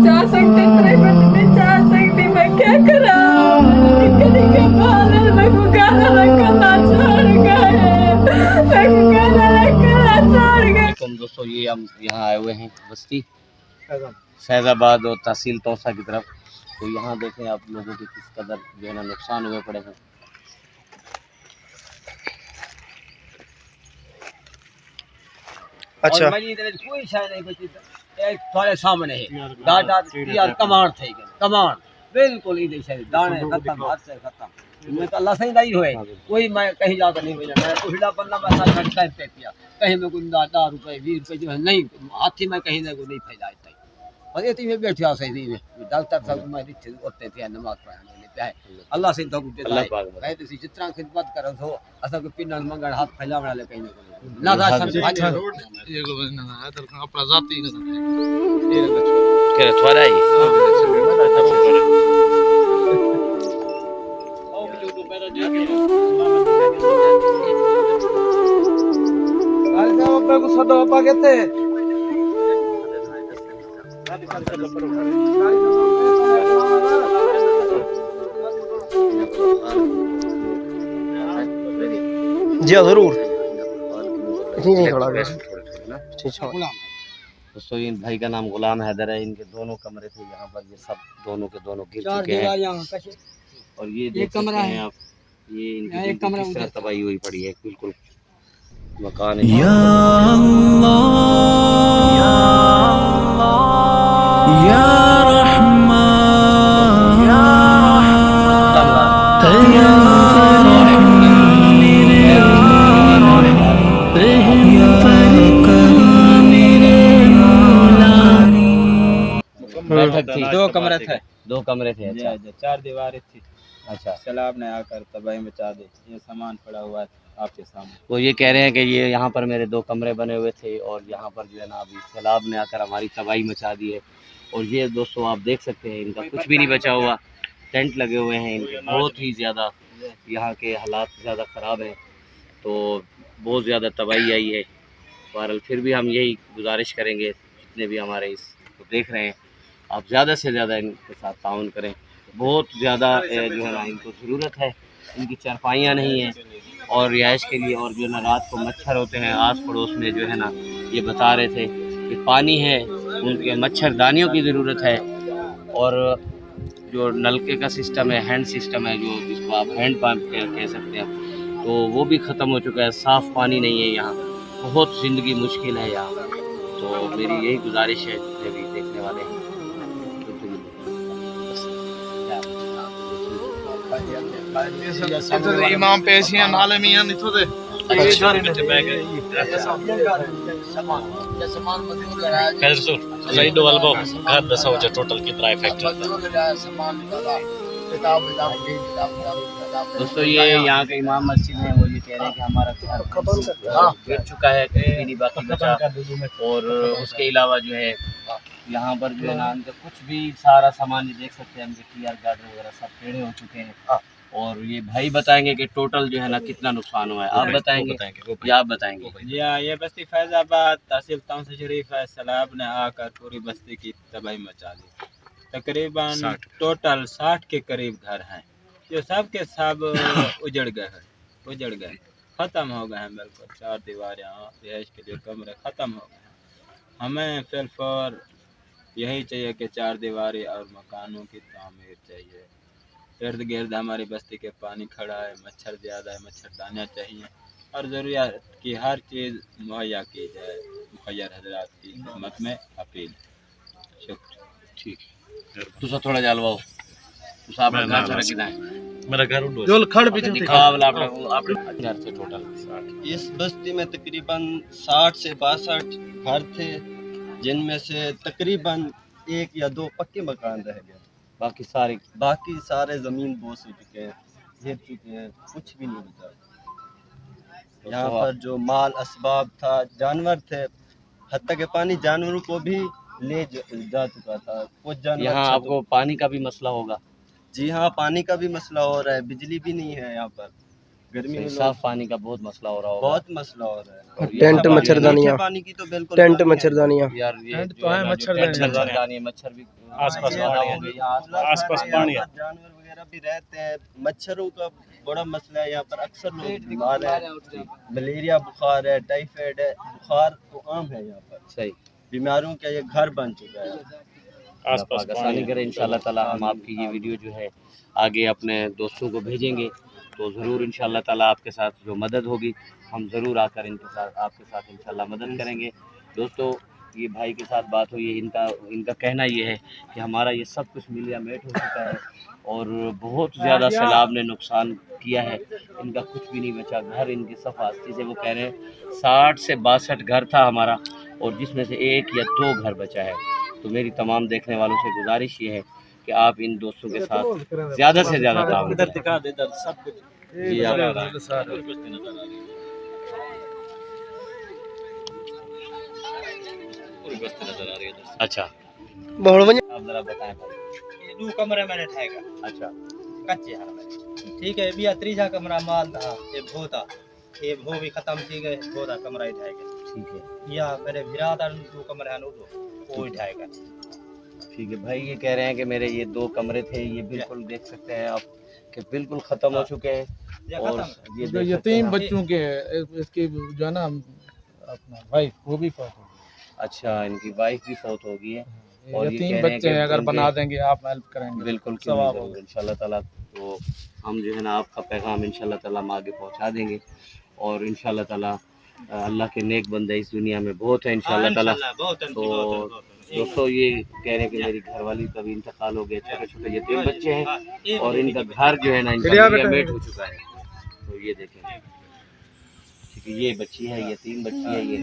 जा सकते प्राइवेट में जा सकती, मैं क्या करा? निकल बाहर मैं को गाना रखना छोड़ गए, मैं को गाना रखना छोड़ गए। दोस्तों ये हम यहाँ आए हुए हैं बस्ती फैजाबाद और तहसील तौसा की तरफ। तो यहाँ देखें आप लोगों के किस कदर जो है ना नुकसान हुए पड़े हैं। अच्छा और कोई शायद नहीं बची, एक थोड़े सामने है दादा यार कमांड थे, कमांड बिल्कुल ही नहीं, दाने खत्म, हाथ से खत्म। मैं तो अल्लाह से ही नहीं हुए, कोई मैं कहीं जाकर नहीं मिला, मैं उहला बंदा मैं साथ घंटा पे किया, कहीं में कोई 10 रुपए 20 रुपए जो है नहीं हाथी में कहीं ना कोई नहीं फैला इतना। और ये में बैठा सही नहीं में डॉक्टर साहब मैं रिश्ते होते थे नमाज पढ़ाने पे अल्लाह से तो गुटे है मैं तो जितना खिदमत करो तो असल को पिन मंगल हाथ फैला वाले कहीं ना राशन ये को ना है अपना जाती के थोड़ा ही को सदो पागेते जी जरूर दोस्तों इन भाई का नाम गुलाम हैदर है। इनके दोनों कमरे थे यहाँ पर, ये सब दोनों के दोनों गिर चुके हैं। और ये देख सकते हैं आप, ये इनकी किस तरह तबाही हुई पड़ी है, बिल्कुल मकान बैठक थी, दो कमरे थे। अच्छा 4 दीवारें थी। अच्छा सैलाब ने आकर तबाही मचा दी। ये सामान पड़ा हुआ है आपके सामने। वो ये कह रहे हैं कि ये यहाँ पर मेरे 2 कमरे बने हुए थे और यहाँ पर जो है ना अभी सैलाब ने आकर हमारी तबाही मचा दी है। और ये दोस्तों आप देख सकते हैं इनका कुछ भी नहीं बचा हुआ, टेंट लगे हुए हैं इनके, बहुत ही ज़्यादा यहाँ के हालात ज़्यादा ख़राब हैं। तो बहुत ज़्यादा तबाही आई है। बहरहाल फिर भी हम यही गुजारिश करेंगे जितने भी हमारे इसको देख रहे हैं, आप ज़्यादा से ज़्यादा इनके साथ ताउन करें। बहुत ज़्यादा जो है ना इनको ज़रूरत है, इनकी चारपाइयाँ नहीं हैं और रिहाइश के लिए, और जो है ना रात को मच्छर होते हैं आस पड़ोस में, जो है ना ये बता रहे थे कि पानी है, उनके मच्छरदानियों की ज़रूरत है। और जो नलके का सिस्टम है, हैंड सिस्टम है, जो जिसको आप हैंड पंप कह सकते हैं, तो वो भी ख़त्म हो चुका है। साफ़ पानी नहीं है यहाँ, बहुत ज़िंदगी मुश्किल है यहाँ। तो मेरी यही गुजारिश है जितने भी देखने वाले हैं, इमाम पेशियां नाले मियां नितो दे टोटल कितना इफेक्ट दोस्तों ये यहाँ के इमाम मस्जिद है, वो ये कह रहे हैं कि हमारा घर गिर चुका है, कुछ भी नहीं बाकी बचा। और उसके अलावा जो है यहाँ पर जो है ना उनका कुछ भी सारा सामान ये देख सकते हैं, हम टीआर गार्डन वगैरह सब टेढ़े हो चुके हैं। और ये भाई बताएंगे कि टोटल जो है ना कितना नुकसान हुआ है। आप बताएंगे या आप बताएंगे? जी हाँ, ये बस्ती फैजाबाद तहसील तौसा शरीफ है। सैलाब ने आकर पूरी बस्ती की तबाही मचा दी। तकरीबन टोटल 60 के करीब घर हैं, जो सब के सब उजड़ गए, ख़त्म हो गए हैं बिल्कुल। 4 दीवारें, रिहाइश के लिए कमरे ख़त्म हो गए हैं। हमें फिलफौर यही चाहिए कि 4 दीवारी और मकानों की तामीर चाहिए। इर्द गिर्द हमारी बस्ती के पानी खड़ा है, मच्छर ज़्यादा है, मच्छरदानियाँ चाहिए और ज़रूरियात की हर चीज़ मुहैया की जाए। मुखिया हजरात की खिदमत में अपील। शुक्रिया। ठीक है, तुसा थोड़ा जलवाओ, तुसा अपना घर सारा कितना है? मेरा घर जोल खड़ पीछे दिखा वाला आपने घर से टोटल इस बस्ती में तकरीबन 60 से 62 घर थे, जिनमें से तकरीबन 1 या 2 पक्के मकान रह गए। बाकी सारे ज़मीन बोस हो चुके हैं, गिर चुके हैं, कुछ भी नहीं बचा। यहाँ पर जो माल असबाब था, जानवर थे, हत्ता के पानी जानवरों को भी ले जा चुका था। कुछ जानवर यहाँ आपको पानी का भी मसला होगा? जी हाँ, पानी का भी मसला हो रहा है, बिजली भी नहीं है यहाँ पर। गर्मी में साफ पानी का बहुत मसला हो रहा होगा। बहुत मसला हो रहा है। और ये टेंट हमारे मच्छरदानियाँ, पानी की तो बिल्कुल टेंट बात नहीं है। मच्छरदानियाँ, यार ये टेंट जो तो है ना, जो मच्छरदानी मच्छर भी आसपास ज्यादा पानी है। हो गई। आसपास पानी है। जानवर वगैरह भी रहते हैं, मच्छरों का बड़ा मसला है यहाँ पर। अक्सर लोग बीमार है, मलेरिया बुखार है, टाइफाइड है, बुखार तो आम है यहाँ पर। सही, बीमारियों का ये घर बन चुका है। आसपास आसानी करें इंशाल्लाह ताला। हम आपकी ये वीडियो जो है आगे अपने दोस्तों को भेजेंगे, तो ज़रूर इंशाल्लाह ताला आपके साथ जो मदद होगी हम ज़रूर आकर इनके साथ आपके साथ इंशाल्लाह मदद करेंगे। दोस्तों ये भाई के साथ बात हुई है, इनका कहना ये है कि हमारा ये सब कुछ मिलिया मेट हो चुका है और बहुत ज़्यादा सैलाब ने नुकसान किया है, इनका कुछ भी नहीं बचा। घर इनके सफास्ती से वो कह रहे हैं 60 से 62 घर था हमारा और जिसमें से 1 या 2 घर बचा है। तो मेरी तमाम देखने वालों से गुजारिश ये है कि आप इन दोस्तों के साथ ज़्यादा से ज़्यादा काम करें। इधर सब कुछ जी अच्छा, आप ज़रा बताएं भाई। ये 2 कमरे मैंने ठाएगा अच्छा, कच्चे हाल में, ठीक है। बिया 3 कमरा माल था, ये भो था, ये भो भी खत्म थी गए, भो था कमरा ही ठाएगा। ठीक है, या मेरे बिरादर 2 कमरे हैं वो ही ठाएगा। ठीक है भाई। ये कह रहे हैं कि मेरे ये 2 कमरे थे, ये बिल्कुल देख सकते हैं आप कि बिल्कुल ख़त्म हो चुके हैं। और ये जो देख सकते यतीम हैं। बच्चों के इसकी जो है ना अपना वाइफ वो भी फौत हो अच्छा, इनकी वाइफ भी फौत हो गई है गई। और ये यतीम कह रहे हैं बच्चे कि हैं, अगर उनके- बना देंगे आप हेल्प करेंगे बिल्कुल सवाब ज़रूर इंशाल्लाह ताला। तो हम जो है ना आपका पैगाम इंशाल्लाह ताला हम आगे पहुंचा देंगे और इंशाल्लाह ताला अल्लाह के नेक बंदे इस दुनिया में बहुत है इंशाल्लाह ताला। तो दोस्तों ये कह रहे हैं कि मेरी घरवाली का भी इंतकाल हो गया, छोटे छोटे यतीम बच्चे हैं और इनका घर जो है ना इनका मेट हो चुका है। तो ये देखें, ठीक है, ये बच्ची है, यतीम बच्ची है ये।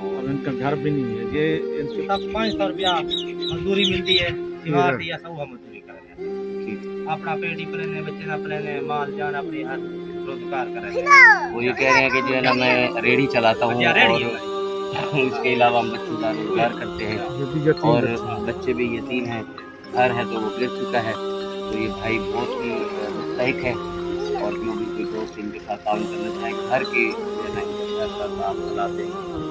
और इनका घर भी नहीं है। ये इनसे 500 रुपया मजदूरी मिलती है, दीवार दिया सब हम मजदूरी करेंगे। ठीक, अपना पेटी पलेने, बच्चे ना पलेने, माल जान अपनी हर रोजगार करेंगे। वो ये कह रहे हैं कि जो है ना मैं रेडी चलाता हूँ और इसके अलावा हम बच्चों का रोजगार करते हैं और बच्चे भी यतीम हैं, घर है तो वो गिर चुका है। तो ये भाई बहुत ही मुस्तहिक है और जो भी कोई दोस्त इनके साथ काम करना चाहे घर के जो है ना इनके घर का काम चलाते हैं